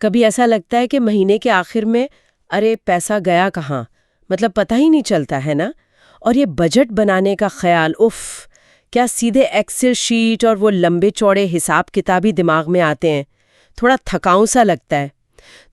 कभी ऐसा लगता है कि महीने के आखिर में अरे पैसा गया कहाँ, मतलब पता ही नहीं चलता है ना। और ये बजट बनाने का ख्याल, उफ, क्या सीधे एक्सेल शीट और वो लंबे चौड़े हिसाब किताब ही दिमाग में आते हैं। थोड़ा थकाऊ सा लगता है।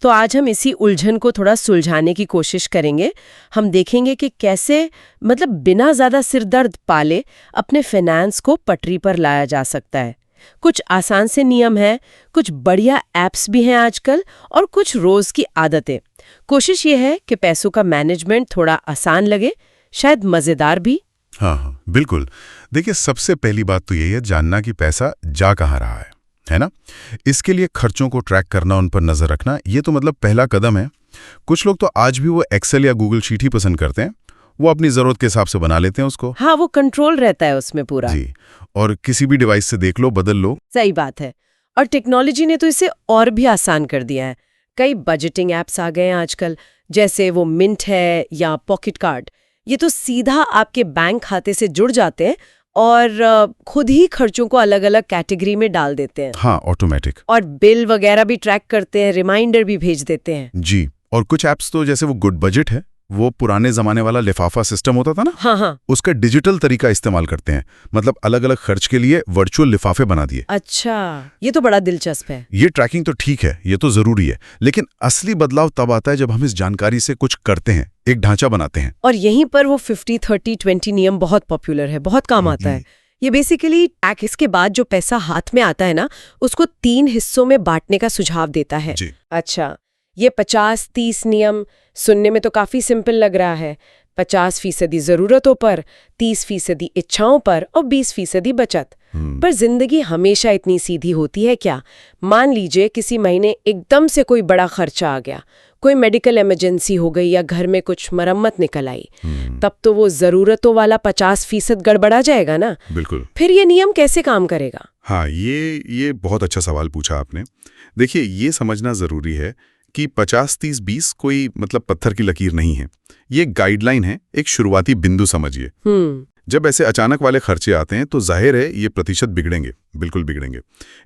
तो आज हम इसी उलझन को थोड़ा सुलझाने की कोशिश करेंगे। हम देखेंगे कि कैसे मतलब बिना ज़्यादा सिरदर्द पाले अपने फाइनेंस को पटरी पर लाया जा सकता है। कुछ आसान से नियम हैं, कुछ बढ़िया ऐप्स भी हैं आजकल, और कुछ रोज़ की आदतें। कोशिश ये है कि पैसों का मैनेजमेंट थोड़ा आसान लगे, शायद मज़ेदार भी। हाँ, बिल्कुल। देखिए, सबसे पहली बात तो यही है जानना कि पैसा जा कहाँ रहा है ना। इसके लिए खर्चों को ट्रैक करना, उन पर नजर रखना, ये तो मतलब पहला कदम है। कुछ लोग तो आज भी वो एक्सेल या गूगल शीट ही पसंद करते हैं, वो अपनी जरूरत के हिसाब से बना लेते हैं उसको। हाँ, वो कंट्रोल रहता है उसमें पूरा जी, और किसी भी डिवाइस से देख लो, बदल लो। सही बात है। और टेक्नोलॉजी ने तो इसे और भी आसान कर दिया है। कई बजटिंग एप्स आ गए हैं आजकल, जैसे वो मिंट है या पॉकेट कार्ड। ये तो सीधा आपके बैंक खाते से जुड़ जाते हैं और खुद ही खर्चों को अलग अलग कैटेगरी में डाल देते हैं। हाँ, ऑटोमेटिक। और बिल वगैरह भी ट्रैक करते हैं, रिमाइंडर भी भेज देते हैं। जी, और कुछ ऐप्स तो जैसे वो गुड बजट है, वो पुराने जमाने वाला लिफाफा सिस्टम होता था ना, हाँ, उसका डिजिटल तरीका इस्तेमाल करते हैं। मतलब अलग अलग खर्च के लिए वर्चुअल लिफाफे बना दिए। अच्छा, ये तो बड़ा दिलचस्प है। ये ट्रैकिंग तो ठीक है, ये तो जरूरी है, लेकिन असली बदलाव तब आता है जब हम इस जानकारी से कुछ करते हैं, एक ढांचा बनाते हैं। और यहीं पर वो 50-30-20 नियम बहुत पॉपुलर है, बहुत काम आता है। ये बेसिकली टैक्स के बाद जो पैसा हाथ में आता है ना, उसको 3 हिस्सों में बांटने का सुझाव देता है। जी। अच्छा, ये 50-30 नियम सुनने में तो काफी सिंपल लग रहा है। 50% ज़रूरतों पर, 30% इच्छाओं पर और 20% बचत। पर जिंदगी हमेशा इतनी सीधी होती है क्या? मान लीजिए किसी महीने एकदम से कोई बड़ा खर्चा आ गया, कोई मेडिकल इमरजेंसी हो गई या घर में कुछ मरम्मत निकल आई, तब तो वो ज़रूरतों वाला 50% गड़बड़ा जाएगा ना। बिल्कुल। फिर ये नियम कैसे काम करेगा? हाँ, ये बहुत अच्छा सवाल पूछा आपने। देखिए, ये समझना जरूरी है कि 50-30-20 कोई मतलब पत्थर की लकीर नहीं है। ये गाइडलाइन है, एक शुरुआती बिंदु समझिए। जब ऐसे अचानक वाले खर्चे आते हैं तो जाहिर है ये प्रतिशत बिगड़ेंगे, बिल्कुल बिगड़ेंगे।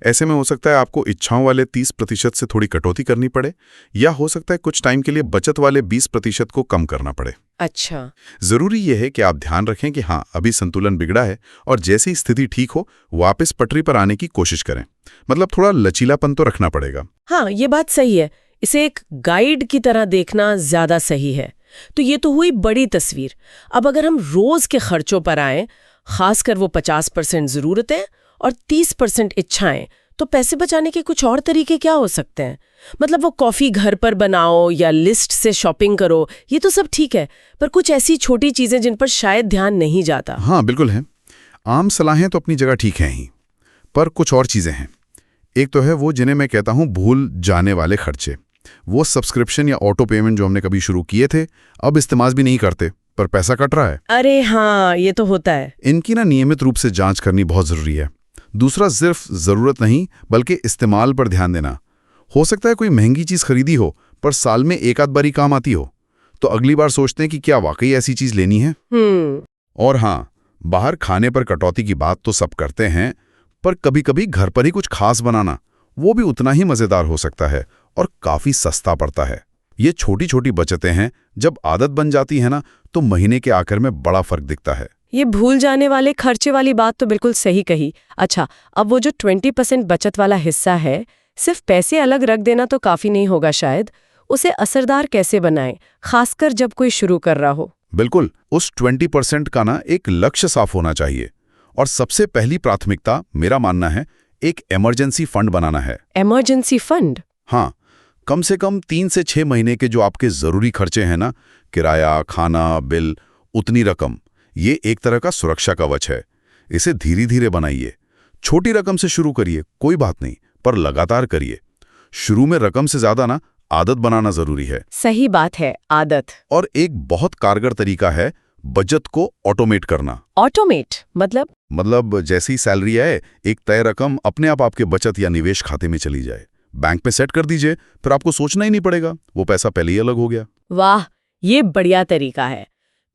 ऐसे में हो सकता है आपको इच्छाओं वाले 30% से थोड़ी कटौती करनी पड़े, या हो सकता है कुछ टाइम के लिए बचत वाले 20% को कम करना पड़े। अच्छा, जरूरी यह है कि आप ध्यान रखें कि हाँ, अभी संतुलन बिगड़ा है, और जैसे ही स्थिति ठीक हो वापस पटरी पर आने की कोशिश करें। मतलब थोड़ा लचीलापन तो रखना पड़ेगा। हाँ, ये बात सही है। इसे एक गाइड की तरह देखना ज्यादा सही है। तो ये तो हुई बड़ी तस्वीर। अब अगर हम रोज के खर्चों पर आएं, खासकर वो 50% जरूरतें और 30% इच्छाएं, तो पैसे बचाने के कुछ और तरीके क्या हो सकते हैं? मतलब वो कॉफी घर पर बनाओ या लिस्ट से शॉपिंग करो, ये तो सब ठीक है, पर कुछ ऐसी छोटी चीजें जिन पर शायद ध्यान नहीं जाता। हाँ, बिल्कुल है। आम सलाहें तो अपनी जगह ठीक हैं ही, पर कुछ और चीजें हैं। एक तो है वो जिन्हें मैं कहता हूं भूल जाने वाले खर्चे। वो सब्सक्रिप्शन या ऑटो पेमेंट जो हमने कभी शुरू किए थे, अब इस्तेमाल भी नहीं करते, पर पैसा कट रहा है। अरे हाँ, ये तो होता है। इनकी ना नियमित रूप से जांच करनी बहुत जरूरी है। दूसरा, सिर्फ जरूरत नहीं बल्कि इस्तेमाल पर ध्यान देना। हो सकता है कोई महंगी चीज खरीदी हो, पर साल में एक आध बारी काम आती हो, तो अगली बार सोचते हैं कि क्या वाकई ऐसी चीज लेनी है। और हाँ, बाहर खाने पर कटौती की बात तो सब करते हैं, पर कभी कभी घर पर ही कुछ खास बनाना, वो भी उतना ही मजेदार हो सकता है और काफी सस्ता पड़ता है। ये छोटी छोटी बचतें हैं, जब आदत बन जाती है ना, तो महीने के आखिर में बड़ा फर्क दिखता है। ये भूल जाने वाले खर्चे वाली बात तो बिल्कुल सही कही। अच्छा, अब वो जो 20% बचत वाला हिस्सा है, सिर्फ पैसे अलग रख देना तो काफी नहीं होगा शायद। उसे असरदार कैसे बनाएं, खासकर जब कोई शुरू कर रहा हो? बिल्कुल, उस 20% का ना एक लक्ष्य साफ होना चाहिए। और सबसे पहली प्राथमिकता मेरा मानना है एक इमरजेंसी फंड बनाना है। Emergency fund? हाँ, कम से कम 3 से 6 महीने के जो आपके जरूरी खर्चे हैं ना, किराया, खाना, बिल, उतनी रकम, ये एक तरह का सुरक्षा कवच है। इसे धीरे धीरे बनाइए। छोटी रकम से शुरू करिए, कोई बात नहीं, पर लगातार करिए। शुरू में रकम से ज्यादा ना आदत बनाना जरूरी है। सही बात है, आदत। और एक बहुत कारगर तरीका है बचत को ऑटोमेट करना। ऑटोमेट मतलब जैसी सैलरी आए, एक तय रकम अपने आप आपके बचत या निवेश खाते में चली जाए। बैंक में सेट कर दीजिए, फिर आपको सोचना ही नहीं पड़ेगा, वो पैसा पहले ही अलग हो गया। वाह, ये बढ़िया तरीका है।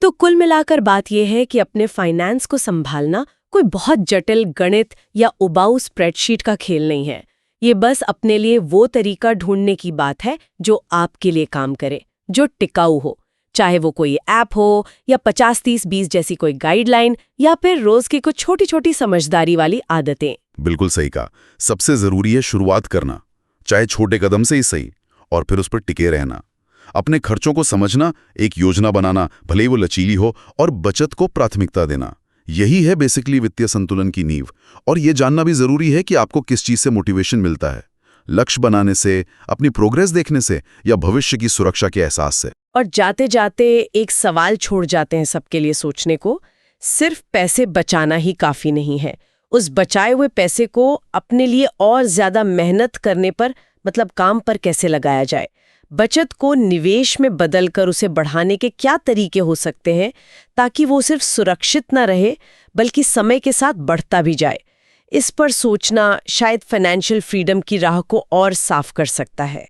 तो कुल मिलाकर बात यह है कि अपने फाइनेंस को संभालना कोई बहुत जटिल गणित या उबाऊ स्प्रेडशीट का खेल नहीं है। ये बस अपने लिए वो तरीका ढूंढने की बात है जो आपके लिए काम करे, जो टिकाऊ हो, चाहे वो कोई ऐप हो या 50-30-20 जैसी कोई गाइडलाइन या फिर रोज की कुछ छोटी छोटी समझदारी वाली आदतें। बिल्कुल सही कहा। सबसे जरूरी है शुरुआत करना, चाहे छोटे कदम से ही सही, और फिर उस पर टिके रहना। अपने खर्चों को समझना, एक योजना बनाना, भले ही वो लचीली हो, और बचत को प्राथमिकता देना। यही है बेसिकली वित्तीय संतुलन की नींव। और ये जानना भी जरूरी है कि आपको किस चीज से मोटिवेशन मिलता है, लक्ष्य बनाने से, अपनी प्रोग्रेस देखने से, या भविष्य की सुरक्षा के एहसास से। और जाते जाते एक सवाल छोड़ जाते हैं सबके लिए सोचने को, सिर्फ पैसे बचाना ही काफी नहीं है। उस बचाए हुए पैसे को अपने लिए और ज्यादा मेहनत करने पर, मतलब काम पर कैसे लगाया जाए। बचत को निवेश में बदलकर उसे बढ़ाने के क्या तरीके हो सकते हैं ताकि वो सिर्फ सुरक्षित ना रहे बल्कि समय के साथ बढ़ता भी जाए। इस पर सोचना शायद फाइनेंशियल फ्रीडम की राह को और साफ कर सकता है।